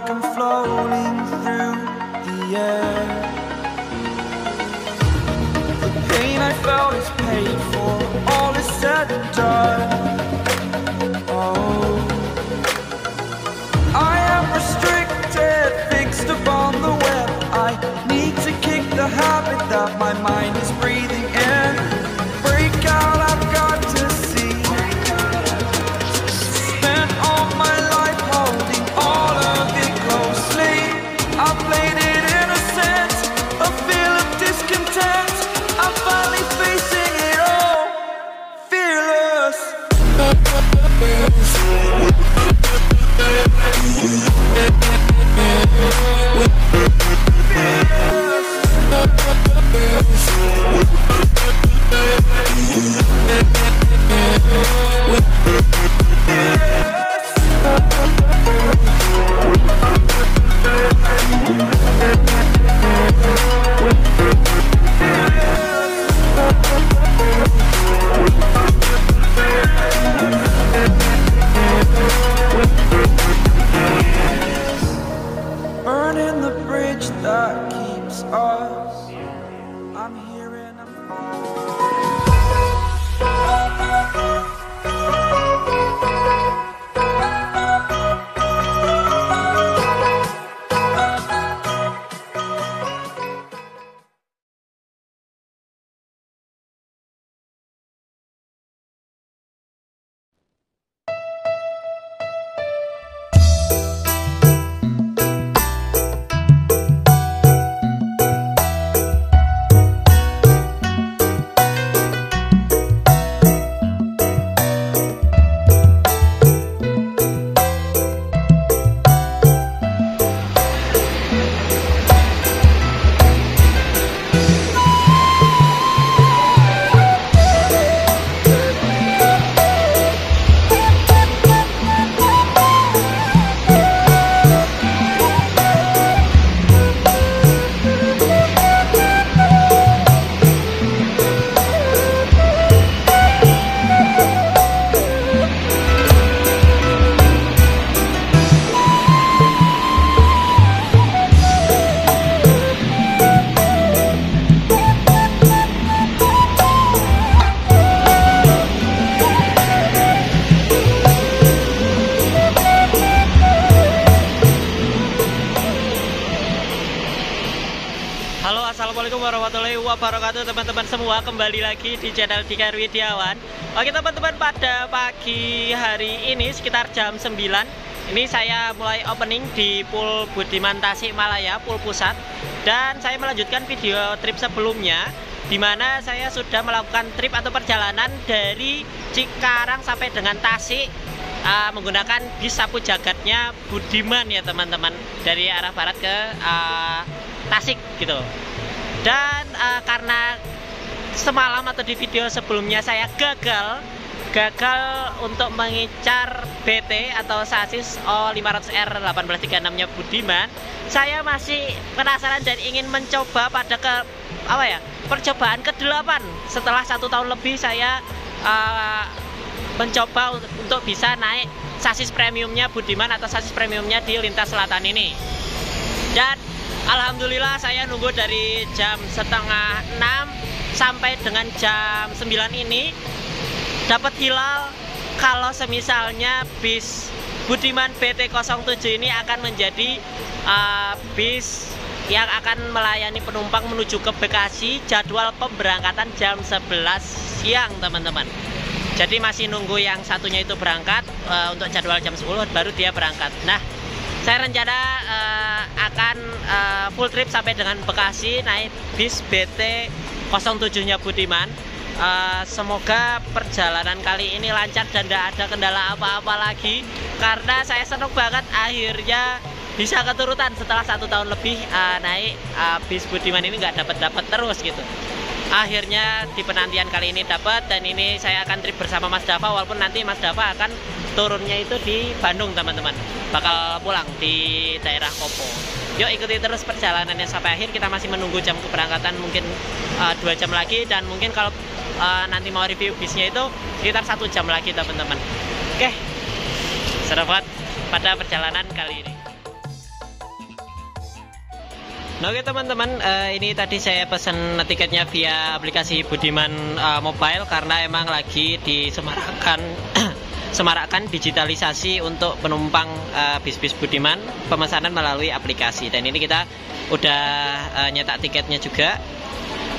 like I'm floating through the air. The pain I felt is paid for, all is said and done. Oh, I am restricted, fixed upon the web. I need to kick the habit that my mind is breathing in. Break out, I've got to see. Spent all my life holding all of it closely. I played it innocent, a feel of discontent. I'm finally facing it all, fearless. Burning the bridge that keeps us. I'm here and I'm Assalamualaikum warahmatullahi wabarakatuh teman-teman semua, kembali lagi di channel Dika Wiryawan. Oke teman-teman, pada pagi hari ini sekitar jam 9 ini saya mulai opening di Pool Budiman Tasikmalaya, Pool Pusat. Dan saya melanjutkan video trip sebelumnya, dimana saya sudah melakukan trip atau perjalanan dari Cikarang sampai dengan Tasik menggunakan bis sapu jagatnya Budiman ya teman-teman, dari arah barat ke Tasik gitu. Dan karena semalam atau di video sebelumnya saya gagal untuk mengincar BT atau sasis O500R 1836 nya Budiman, saya masih penasaran dan ingin mencoba pada percobaan ke-8 setelah 1 tahun lebih saya mencoba untuk bisa naik sasis premiumnya Budiman atau sasis premiumnya di lintas selatan ini. Dan alhamdulillah saya nunggu dari jam 5:30 sampai dengan jam 9 ini dapat hilal kalau semisalnya bis Budiman BT07 ini akan menjadi bis yang akan melayani penumpang menuju ke Bekasi. Jadwal pemberangkatan jam 11 siang teman-teman. Jadi masih nunggu yang satunya itu berangkat untuk jadwal jam 10 baru dia berangkat. Nah, saya rencana akan full trip sampai dengan Bekasi naik bis BT07 nya Budiman. Semoga perjalanan kali ini lancar dan tidak ada kendala apa-apa lagi, karena saya senang banget akhirnya bisa keturutan setelah 1 tahun lebih naik bis Budiman ini nggak dapat terus gitu. Akhirnya di penantian kali ini dapat, dan ini saya akan trip bersama Mas Dava, walaupun nanti Mas Dava akan turunnya itu di Bandung teman-teman, bakal pulang di daerah Kopo. Yuk ikuti terus perjalanannya sampai akhir. Kita masih menunggu jam keberangkatan, mungkin 2 jam lagi, dan mungkin kalau nanti mau review bisnya itu sekitar 1 jam lagi teman-teman. Oke, seru banget pada perjalanan kali ini. Nah, oke teman-teman, ini tadi saya pesan tiketnya via aplikasi Budiman Mobile karena emang lagi disemarakkan digitalisasi untuk penumpang bis-bis Budiman, pemesanan melalui aplikasi. Dan ini kita udah nyetak tiketnya juga.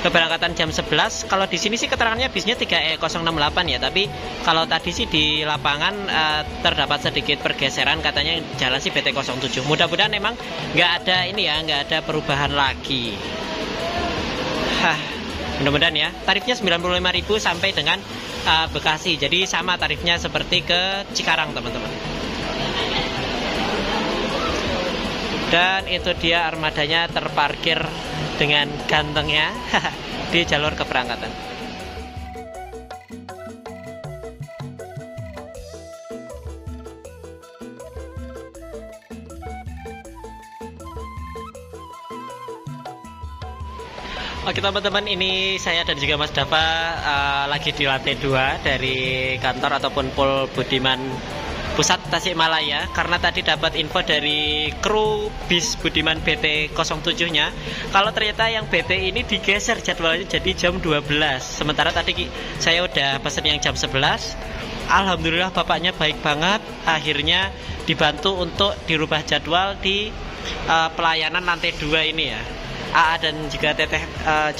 Keberangkatan jam 11. Kalau di sini sih keterangannya bisnya 3E068 ya, tapi kalau tadi sih di lapangan terdapat sedikit pergeseran, katanya jalan sih BT07. Mudah-mudahan memang nggak ada ini ya, nggak ada perubahan lagi. Mudah-mudahan ya. Tarifnya 95.000 sampai dengan Bekasi. Jadi sama tarifnya seperti ke Cikarang, teman-teman. Dan itu dia armadanya terparkir dengan gantengnya di jalur keberangkatan. Oke teman-teman, ini saya dan juga Mas Dava lagi di lantai 2 dari kantor ataupun Pol Budiman Pusat Tasikmalaya, karena tadi dapat info dari kru bis Budiman BT07-nya kalau ternyata yang BT ini digeser jadwalnya jadi jam 12. Sementara tadi saya udah pesen yang jam 11. Alhamdulillah bapaknya baik banget, akhirnya dibantu untuk dirubah jadwal di pelayanan lantai 2 ini ya. AA dan juga Teteh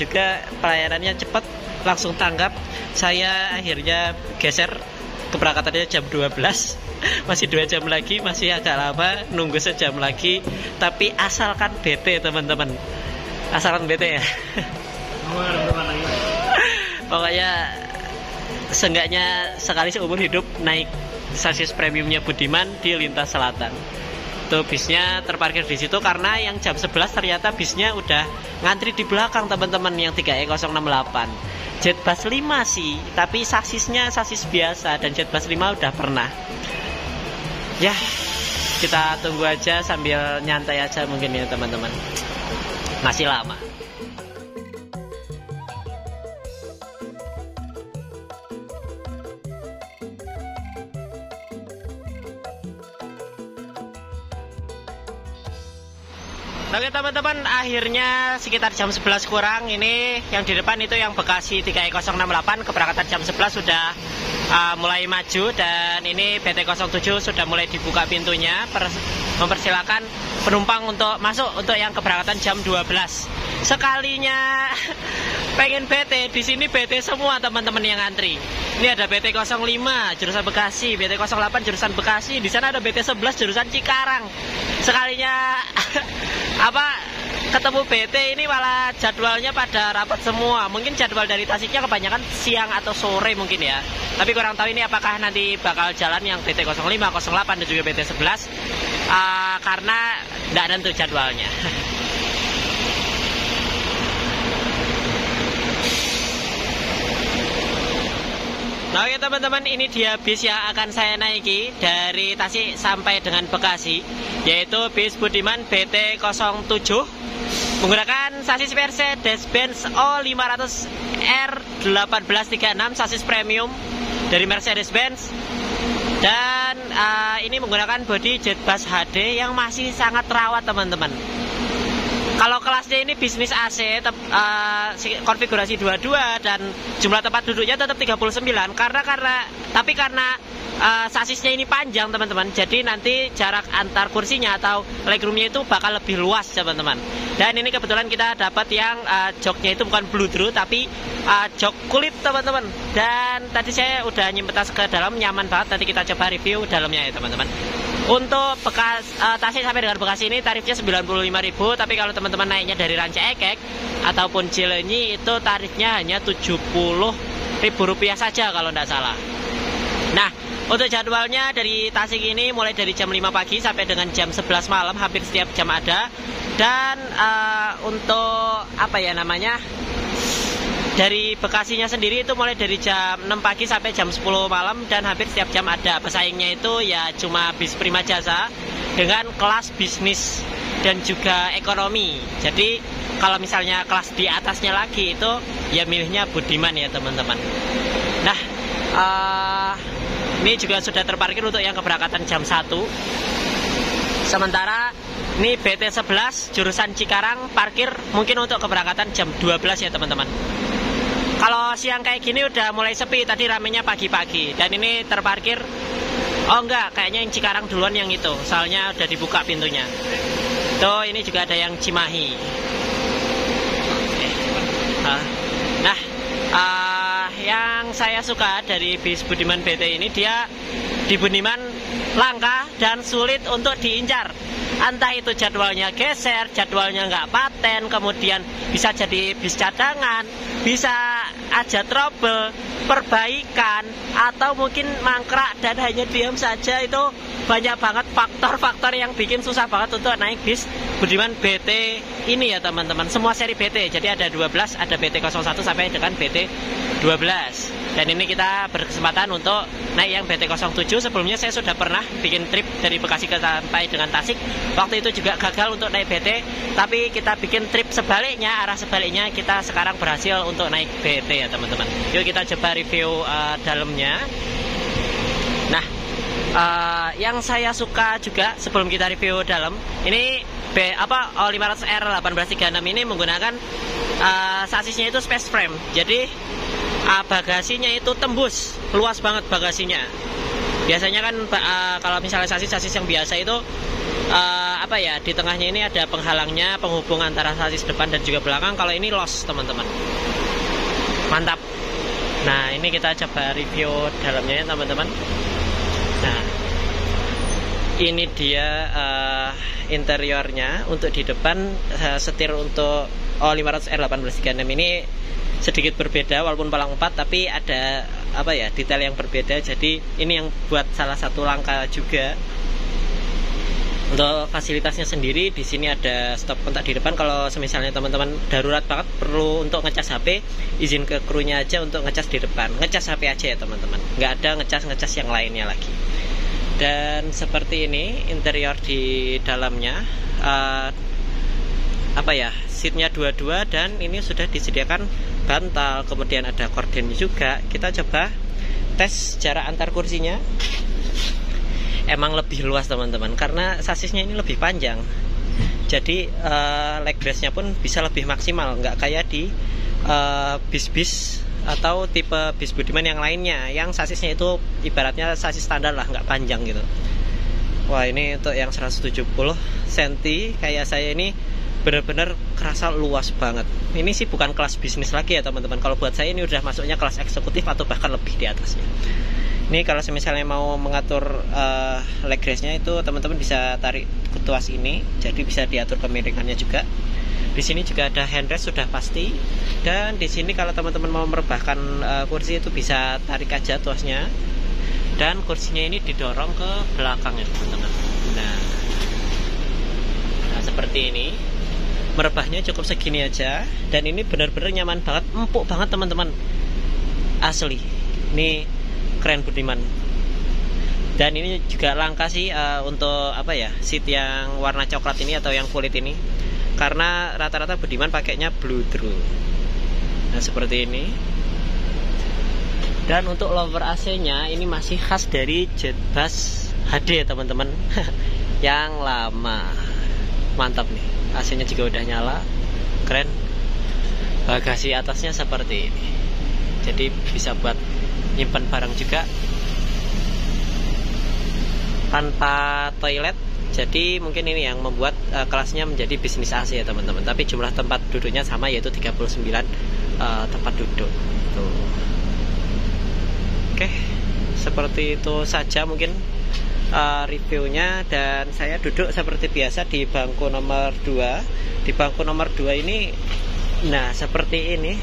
juga pelayanannya cepat, langsung tanggap. Saya akhirnya geser keberangkatannya jam 12. Masih 2 jam lagi, masih agak lama, nunggu sejam lagi. Tapi asalkan BT teman-teman, asalkan BT ya. Pokoknya seenggaknya sekali seumur hidup naik sasis premiumnya Budiman di lintas selatan. Tuh bisnya terparkir di situ karena yang jam 11 ternyata bisnya udah ngantri di belakang teman-teman, yang 3E068. Jetbus 5 sih, tapi sasisnya sasis biasa, dan Jetbus 5 udah pernah. Ya, kita tunggu aja sambil nyantai aja mungkin ya teman-teman. Masih lama. Oke teman-teman, akhirnya sekitar jam 11 kurang ini yang di depan itu yang Bekasi 3E068 keberangkatan jam 11 sudah mulai maju, dan ini BT07 sudah mulai dibuka pintunya, mempersilakan penumpang untuk masuk untuk yang keberangkatan jam 12. Sekalinya pengen BT, di sini BT semua teman-teman yang antri. Ini ada BT05 jurusan Bekasi, BT08 jurusan Bekasi, di sana ada BT11 jurusan Cikarang. Sekalinya ketemu BT ini malah jadwalnya pada rapat semua. Mungkin jadwal dari Tasiknya kebanyakan siang atau sore mungkin ya. Tapi kurang tahu ini apakah nanti bakal jalan yang BT05, 08 dan juga BT11 karena tidak ada untuk jadwalnya. Nah oke teman-teman, ini dia bis yang akan saya naiki dari Tasik sampai dengan Bekasi, yaitu bis Budiman BT07 menggunakan sasis Mercedes-Benz O500 R1836 sasis premium dari Mercedes-Benz, dan ini menggunakan bodi Jetbus HD yang masih sangat rawat teman-teman. Kalau kelasnya ini bisnis AC, konfigurasi 22 dan jumlah tempat duduknya tetap 39 karena sasisnya ini panjang teman-teman. Jadi nanti jarak antar kursinya atau legroomnya itu bakal lebih luas teman-teman. Dan ini kebetulan kita dapat yang joknya itu bukan bludru tapi jok kulit teman-teman. Dan tadi saya udah nyempet tas ke dalam, nyaman banget. Nanti kita coba review dalamnya ya teman-teman. Untuk Tasik sampai dengan Bekasi ini tarifnya 95.000, tapi kalau teman-teman naiknya dari Ranca Ekek ataupun Cileunyi itu tarifnya hanya Rp70.000 saja kalau tidak salah. Nah, untuk jadwalnya dari Tasik ini mulai dari jam 5 pagi sampai dengan jam 11 malam, hampir setiap jam ada. Dan untuk dari Bekasinya sendiri itu mulai dari jam 6 pagi sampai jam 10 malam dan hampir setiap jam ada. Pesaingnya itu ya cuma bis Prima Jasa dengan kelas bisnis dan juga ekonomi. Jadi kalau misalnya kelas di atasnya lagi itu ya milihnya Budiman ya teman-teman. Nah, ini juga sudah terparkir untuk yang keberangkatan jam 1. Sementara Ini BT11 jurusan Cikarang, parkir mungkin untuk keberangkatan jam 12 ya teman-teman. Kalau siang kayak gini udah mulai sepi, tadi ramenya pagi-pagi. Dan ini terparkir, oh enggak, kayaknya yang Cikarang duluan yang itu, soalnya udah dibuka pintunya. Tuh, ini juga ada yang Cimahi. Nah, yang saya suka dari bis Budiman BT ini, dia di Budiman langka dan sulit untuk diincar. Entah itu jadwalnya geser, jadwalnya nggak paten, kemudian bisa jadi bis cadangan, bisa aja trouble, perbaikan, atau mungkin mangkrak dan hanya diam saja. Itu banyak banget faktor-faktor yang bikin susah banget untuk naik bis Budiman BT ini ya teman-teman. Semua seri BT, jadi ada 12, ada BT01 sampai dengan BT12. Dan ini kita berkesempatan untuk naik yang BT07. Sebelumnya saya sudah pernah bikin trip dari Bekasi ke sampai dengan Tasik. Waktu itu juga gagal untuk naik BT, tapi kita bikin trip sebaliknya, arah sebaliknya. Kita sekarang berhasil untuk naik BT ya teman-teman. Yuk kita coba review dalamnya. Nah, yang saya suka juga sebelum kita review dalam, ini O500R 1836 ini menggunakan sasisnya itu space frame. Jadi bagasinya itu tembus, luas banget bagasinya. Biasanya kan kalau misalnya sasis yang biasa itu di tengahnya ini ada penghalangnya, penghubung antara sasis depan dan juga belakang. Kalau ini loss teman-teman, mantap. Nah, ini kita coba review dalamnya ya teman-teman. Nah, ini dia interiornya. Untuk di depan setir untuk O500R 1836 ini sedikit berbeda, walaupun palang 4 tapi ada detail yang berbeda. Jadi ini yang buat salah satu langka juga. Untuk fasilitasnya sendiri, di sini ada stop kontak di depan. Kalau misalnya teman-teman darurat banget perlu untuk ngecas HP, izin ke krunya aja untuk ngecas di depan. Ngecas HP aja ya teman-teman, nggak ada ngecas yang lainnya lagi. Dan seperti ini interior di dalamnya. Seatnya 22 dan ini sudah disediakan bantal, kemudian ada kordennya juga. Kita coba tes jarak antar kursinya. Emang lebih luas teman-teman, karena sasisnya ini lebih panjang. Jadi leg rest-nya pun bisa lebih maksimal, nggak kayak di bis-bis atau tipe bis Budiman yang lainnya, yang sasisnya itu ibaratnya sasis standar lah, nggak panjang gitu. Wah, ini untuk yang 170 cm kayak saya ini benar-benar kerasa luas banget. Ini sih bukan kelas bisnis lagi ya teman-teman. Kalau buat saya ini udah masuknya kelas eksekutif atau bahkan lebih di atasnya. Ini kalau misalnya mau mengatur leg rest-nya itu teman-teman bisa tarik ke tuas ini, jadi bisa diatur kemiringannya juga. Di sini juga ada handrest sudah pasti. Dan di sini kalau teman-teman mau merebahkan kursi itu bisa tarik aja tuasnya. Dan kursinya ini didorong ke belakang ya teman-teman. Nah, seperti ini. Merebahnya cukup segini aja. Dan ini benar-benar nyaman banget, empuk banget teman-teman. Asli. Ini keren Budiman. Dan ini juga langka sih untuk seat yang warna coklat ini atau yang kulit ini. Karena rata-rata Budiman pakainya blue true. Nah, seperti ini. Dan untuk lower AC-nya ini masih khas dari Jetbus HD ya teman-teman. Yang lama. Mantap nih. AC-nya juga udah nyala. Keren. Bagasi atasnya seperti ini. Jadi bisa buat nyimpan barang juga. Tanpa toilet. Jadi mungkin ini yang membuat kelasnya menjadi bisnis AC ya teman-teman. Tapi jumlah tempat duduknya sama, yaitu 39 tempat duduk. Tuh. Oke, seperti itu saja mungkin reviewnya. Dan saya duduk seperti biasa di bangku nomor 2. Di bangku nomor 2 ini, nah seperti ini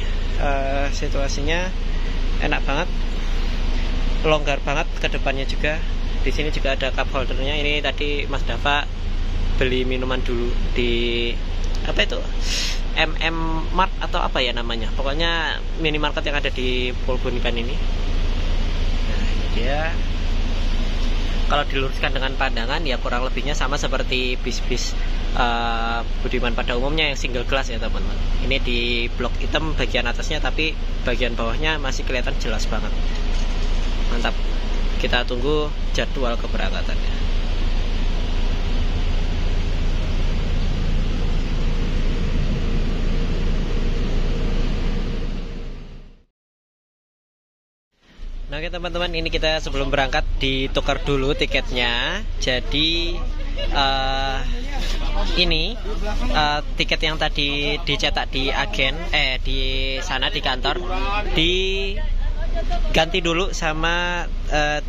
situasinya enak banget, longgar banget ke depannya juga. Di sini juga ada cup holdernya. Ini tadi Mas Dava beli minuman dulu di MM Mart atau apa ya namanya. Pokoknya minimarket yang ada di Pulbunikan ini. Nah, ini dia. Kalau diluruskan dengan pandangan ya kurang lebihnya sama seperti bis-bis Budiman pada umumnya yang single glass ya teman-teman. Ini di blok hitam bagian atasnya, tapi bagian bawahnya masih kelihatan jelas banget. Mantap. Kita tunggu jadwal keberangkatannya. Nah, oke teman-teman, ini kita sebelum berangkat ditukar dulu tiketnya. Jadi ini tiket yang tadi dicetak di agen di sana di kantor diganti dulu sama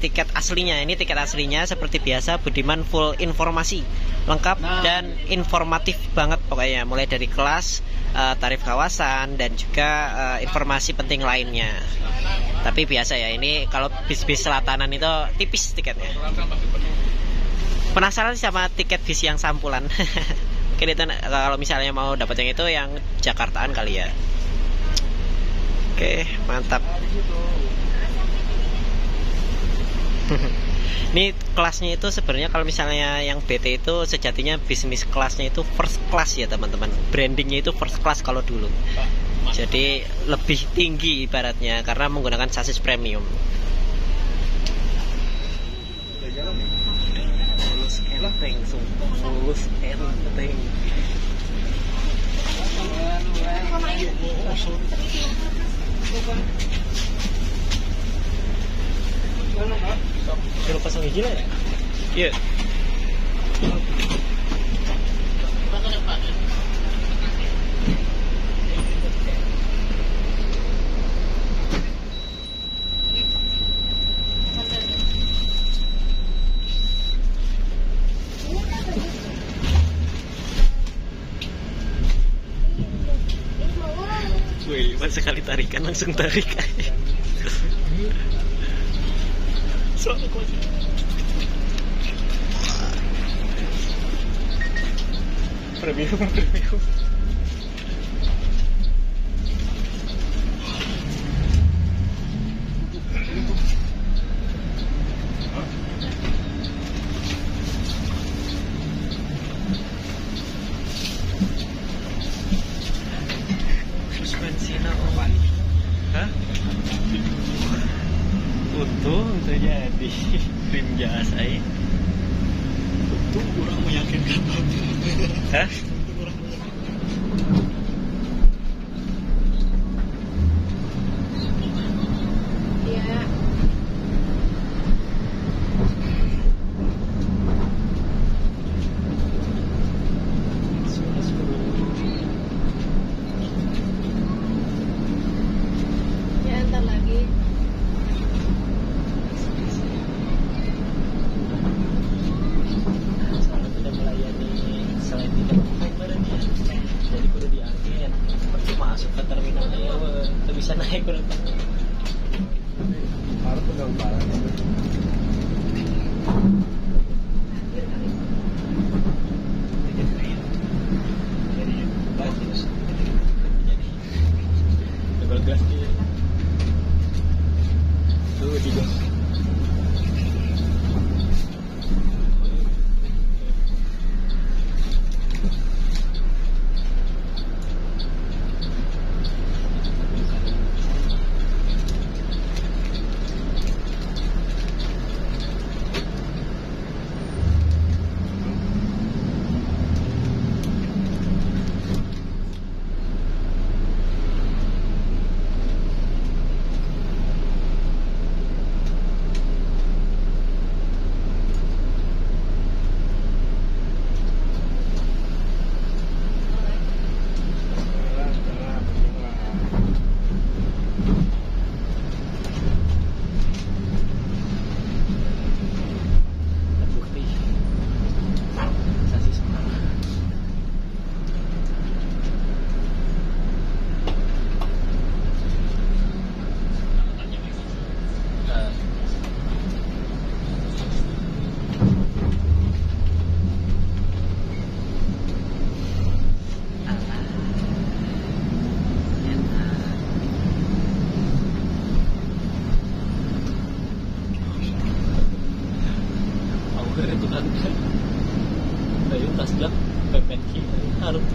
tiket aslinya. Ini tiket aslinya seperti biasa, Budiman full informasi lengkap dan informatif banget pokoknya, mulai dari kelas, tarif kawasan, dan juga informasi penting lainnya. Tapi biasa ya, ini kalau bis-bis selatanan itu tipis tiketnya. Penasaran sama tiket bis yang sampulan? Mungkin itu kalau misalnya mau dapat yang itu, yang Jakartaan kali ya. Oke, mantap. Ini kelasnya itu sebenarnya kalau misalnya yang BT itu sejatinya bisnis kelasnya itu first class ya teman-teman. Brandingnya itu first class kalau dulu. Jadi lebih tinggi ibaratnya karena menggunakan sasis premium. Mulus enteng. Kalau pasang gila ya? Iya. Wih, pas sekali tarikan langsung tarik. Premium. Suspensinya hah? Untung terjadi rim jas aja. Untung kurang meyakinkan. Hah? Bisa naik berapa? Harus pegang barang. Double gas dia. Tuh tiga. tasgap PPNQ harus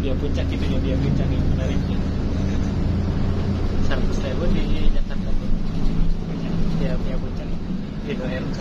dia puncak gitu ya, dia puncak nih menariknya 100.000 di Jakarta dia punya puncak di RK.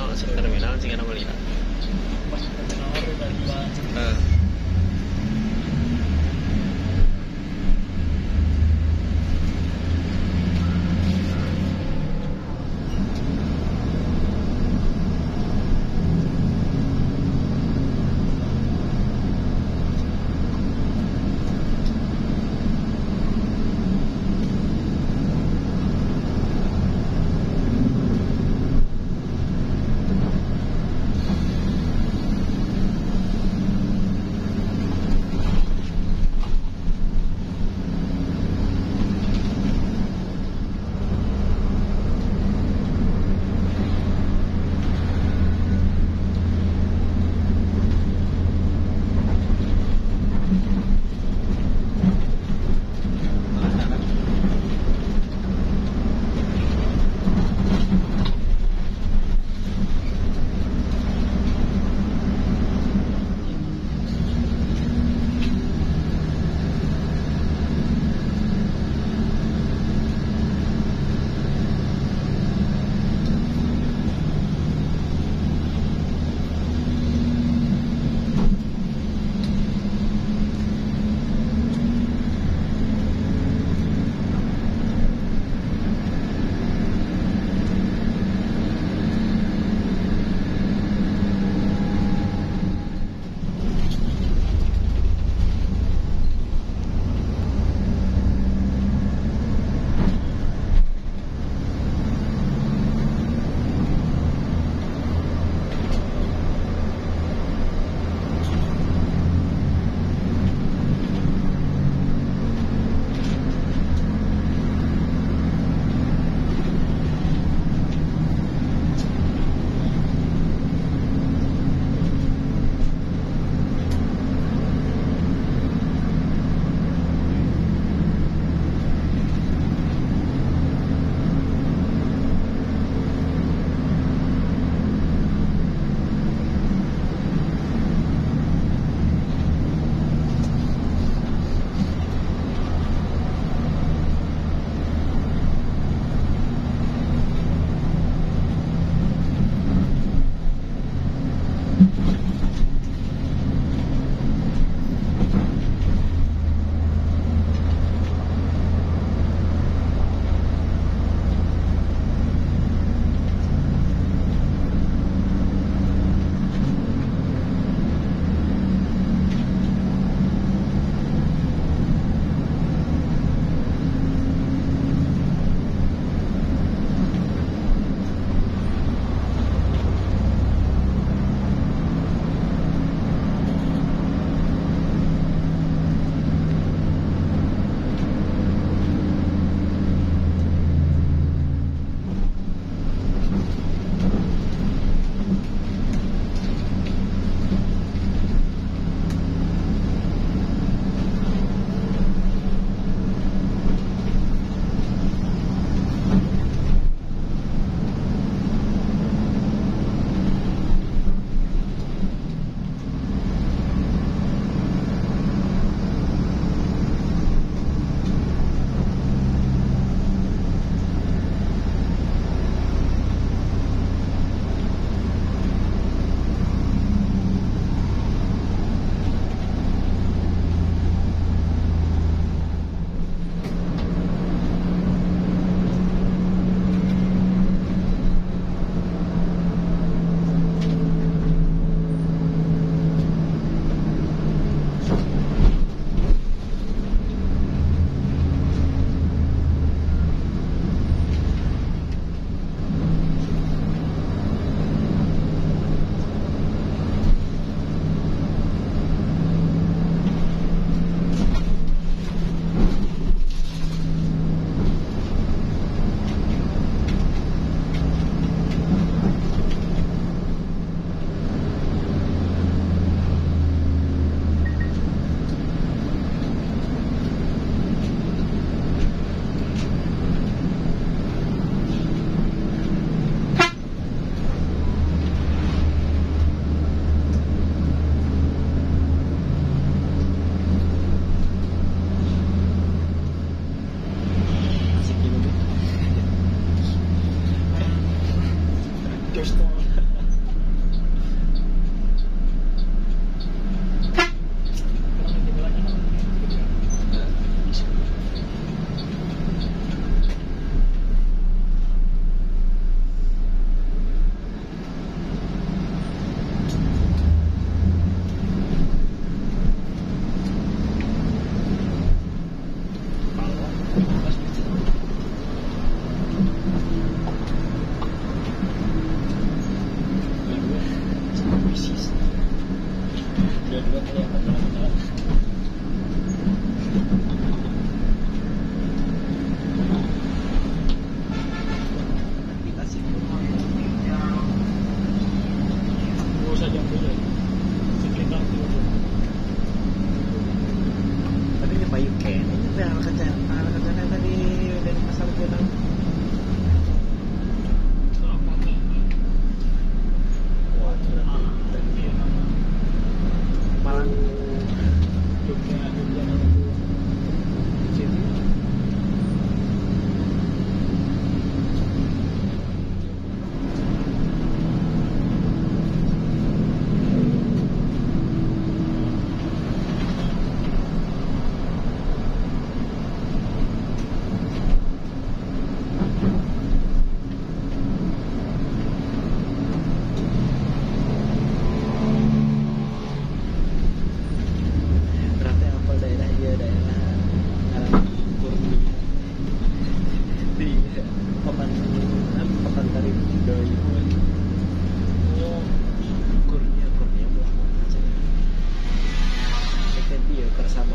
ono sing terminal sing ana Melira. Pas terminal udah dua. Terus kurnya belakang aja. Kita dia bersama.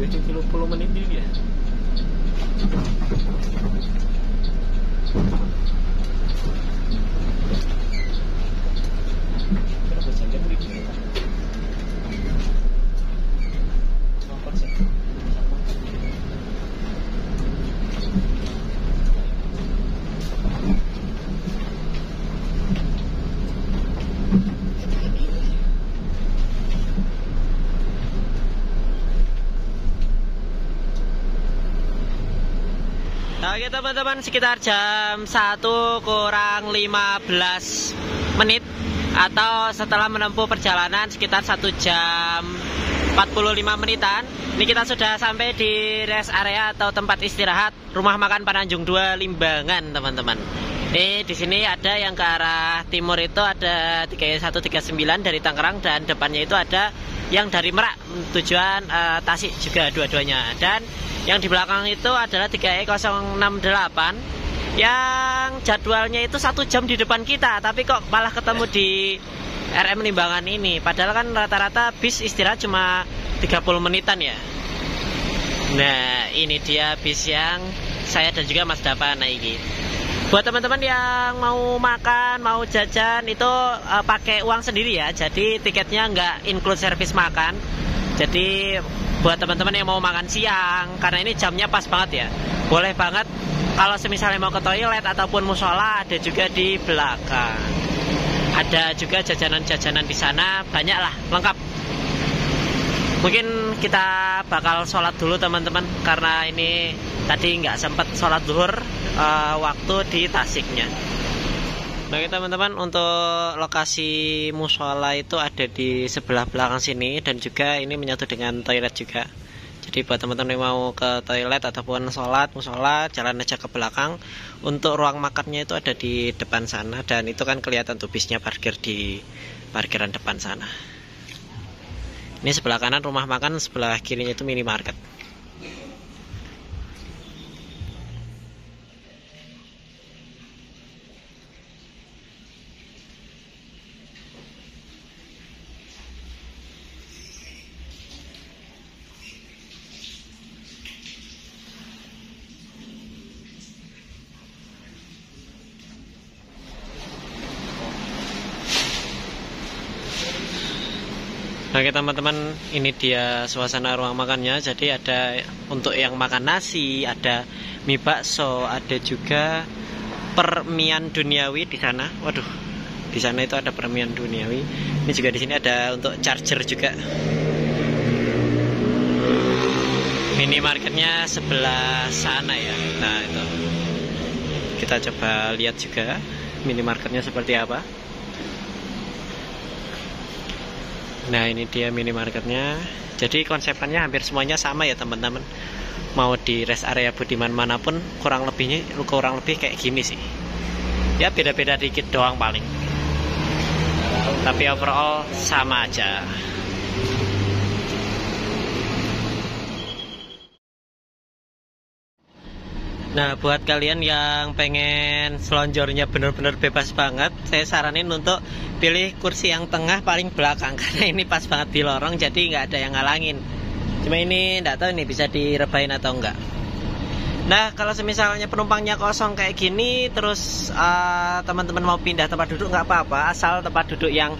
itu 30 menit ini ya. Berapa jam gitu ya? Sampai sih. Oke teman-teman, sekitar jam 1 kurang 15 menit atau setelah menempuh perjalanan sekitar 1 jam 45 menitan. Ini kita sudah sampai di rest area atau tempat istirahat Rumah Makan Pananjung 2 Limbangan, teman-teman. Ini di sini ada yang ke arah timur itu ada 3139 dari Tangerang, dan depannya itu ada yang dari Merak tujuan Tasik juga dua-duanya. Dan yang di belakang itu adalah 3E068 yang jadwalnya itu 1 jam di depan kita, tapi kok malah ketemu di RM Limbangan ini. Padahal kan rata-rata bis istirahat cuma 30 menitan ya. Nah, ini dia bis yang saya dan juga Mas Dapa naiki. Buat teman-teman yang mau makan, mau jajan itu pakai uang sendiri ya. Jadi tiketnya nggak include servis makan. Jadi buat teman-teman yang mau makan siang, karena ini jamnya pas banget ya, boleh banget kalau misalnya mau ke toilet ataupun musola, ada juga di belakang. Ada juga jajanan-jajanan di sana, banyak lah, lengkap. Mungkin kita bakal sholat dulu teman-teman, karena ini tadi nggak sempat sholat zuhur waktu di Tasiknya. Oke teman-teman, untuk lokasi musola itu ada di sebelah belakang sini dan juga ini menyatu dengan toilet juga. Jadi buat teman-teman yang mau ke toilet ataupun sholat musola, jalan aja ke belakang. Untuk ruang makannya itu ada di depan sana dan itu kan kelihatan tuh bisnya parkir di parkiran depan sana. Ini sebelah kanan rumah makan, sebelah kirinya itu minimarket. Oke teman-teman, ini dia suasana ruang makannya. Jadi ada untuk yang makan nasi, ada mie bakso, ada juga permian duniawi di sana. Waduh, di sana itu ada permian duniawi. Ini juga di sini ada untuk charger juga. Minimarketnya sebelah sana ya. Nah itu, kita coba lihat juga minimarketnya seperti apa. Nah ini dia minimarketnya. Jadi konsepnya hampir semuanya sama ya teman-teman. Mau di rest area Budiman manapun kurang lebih kayak gini sih. Ya beda-beda dikit doang paling. Tapi overall sama aja. Nah buat kalian yang pengen selonjornya bener-bener bebas banget, saya saranin untuk pilih kursi yang tengah paling belakang. Karena ini pas banget di lorong, jadi nggak ada yang ngalangin. Cuma ini nggak tahu ini bisa direbahin atau enggak. Nah kalau misalnya penumpangnya kosong kayak gini, terus teman-teman mau pindah tempat duduk nggak apa-apa, asal tempat duduk yang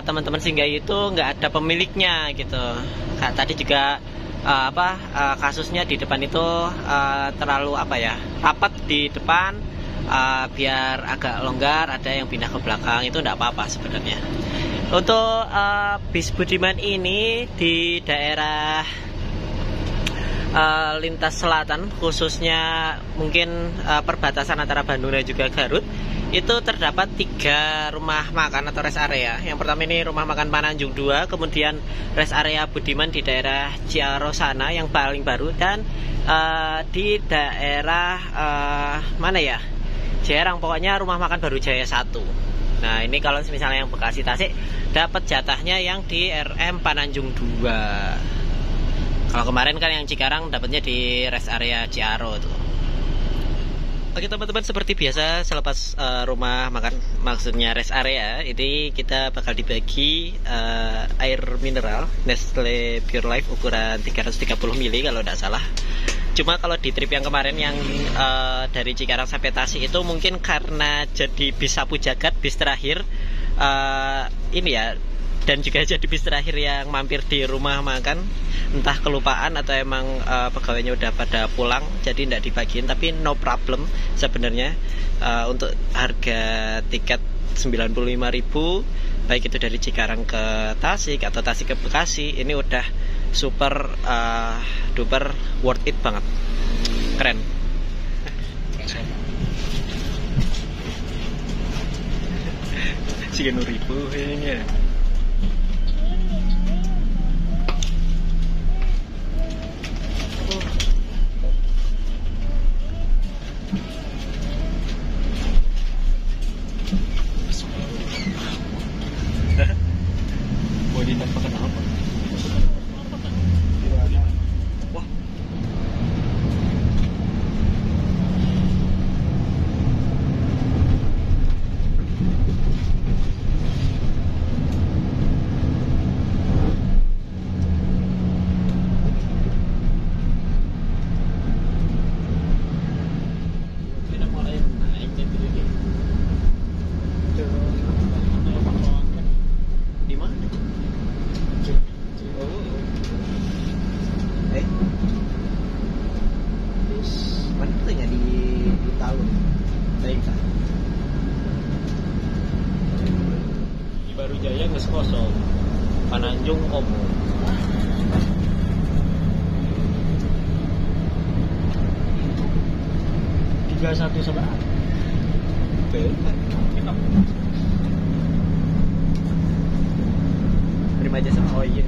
teman-teman singgah itu nggak ada pemiliknya gitu. Kayak tadi juga kasusnya di depan itu terlalu rapat di depan, biar agak longgar, ada yang pindah ke belakang, itu enggak apa-apa sebenarnya. Untuk bis Budiman ini di daerah lintas selatan, khususnya mungkin perbatasan antara Bandung dan juga Garut, itu terdapat 3 rumah makan atau rest area. Yang pertama ini rumah makan Pananjung 2, kemudian rest area Budiman di daerah Ciaro sana yang paling baru, dan di daerah Jerang, pokoknya rumah makan Baru Jaya 1. Nah ini kalau misalnya yang Bekasi Tasik dapat jatahnya yang di RM Pananjung 2. Kalau kemarin kan yang Cikarang dapatnya di rest area Ciaro tuh. Oke teman-teman, seperti biasa selepas rumah makan, maksudnya rest area, ini kita bakal dibagi air mineral Nestle Pure Life ukuran 330 ml kalau tidak salah. Cuma kalau di trip yang kemarin yang dari Cikarang sampai Tasik itu mungkin karena jadi bis sapu jagat, bis terakhir dan juga jadi bis terakhir yang mampir di rumah makan, entah kelupaan atau emang pegawainya udah pada pulang, jadi tidak dibagiin. Tapi no problem sebenarnya. Untuk harga tiket 95.000, baik itu dari Cikarang ke Tasik atau Tasik ke Bekasi, ini udah super duper worth it banget, keren. Sekian ribu kayaknya. Mau ditambahkan apa? Wah. Di Baru Jaya geus kosong. Pananjung komo. Tiga satu sebelah. Kita Terima aja sama oh iya.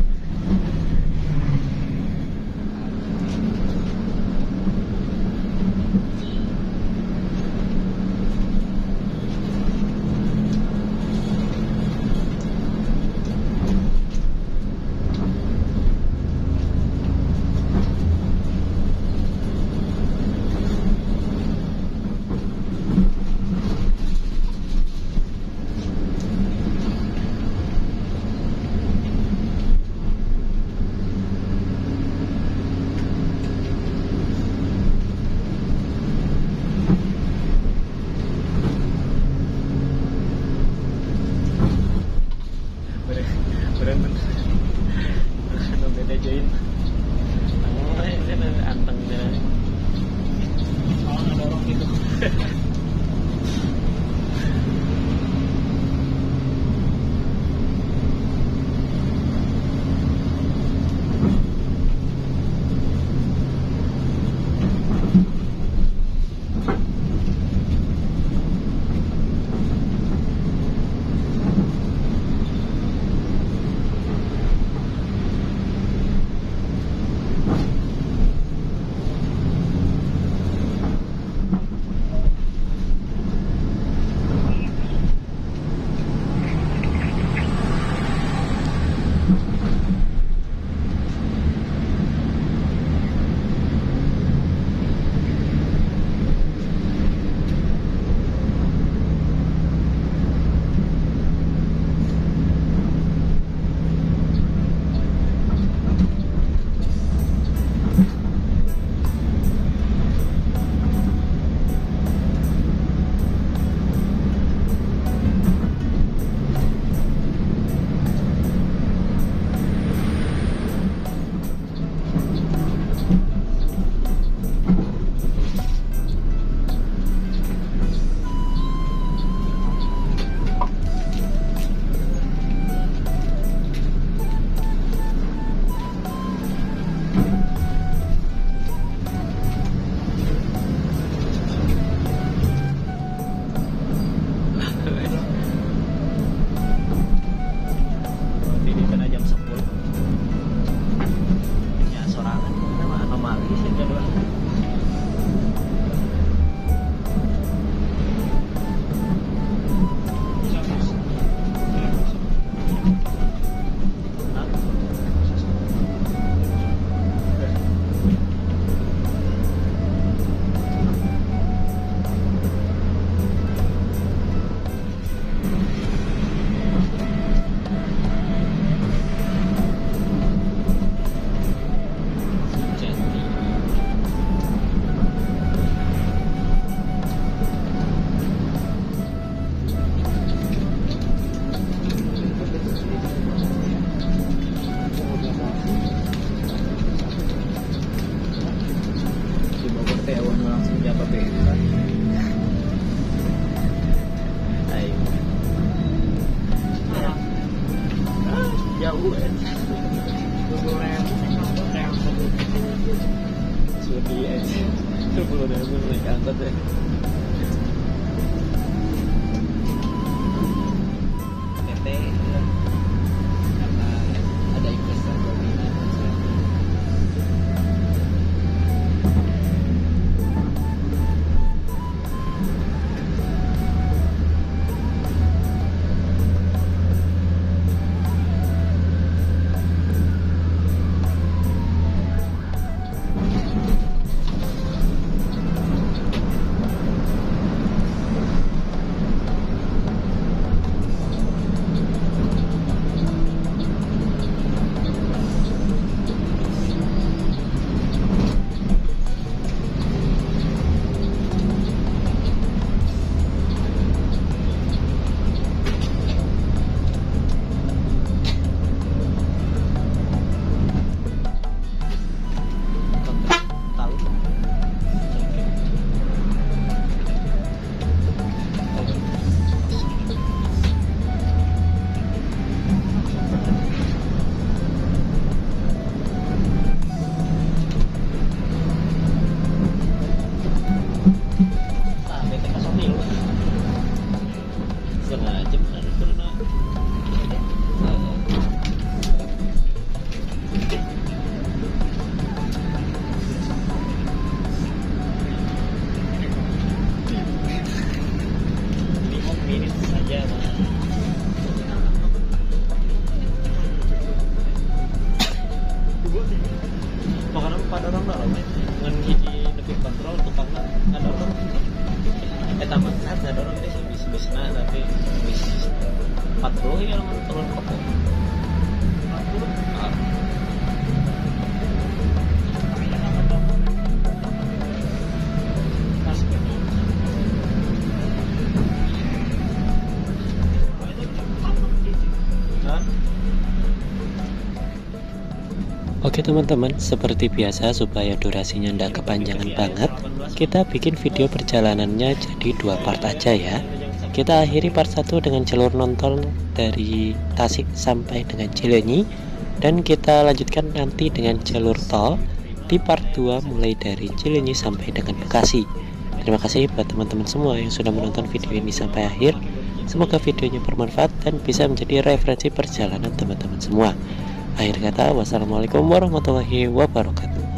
40 ya lamun turun kopo. Oke teman-teman, seperti biasa supaya durasinya tidak kepanjangan banget, kita bikin video perjalanannya jadi 2 part aja ya. Kita akhiri part 1 dengan jalur non-tol dari Tasik sampai dengan Cileunyi, dan kita lanjutkan nanti dengan jalur tol di part 2 mulai dari Cileunyi sampai dengan Bekasi. Terima kasih buat teman-teman semua yang sudah menonton video ini sampai akhir. Semoga videonya bermanfaat dan bisa menjadi referensi perjalanan teman-teman semua. Akhir kata, wassalamualaikum warahmatullahi wabarakatuh.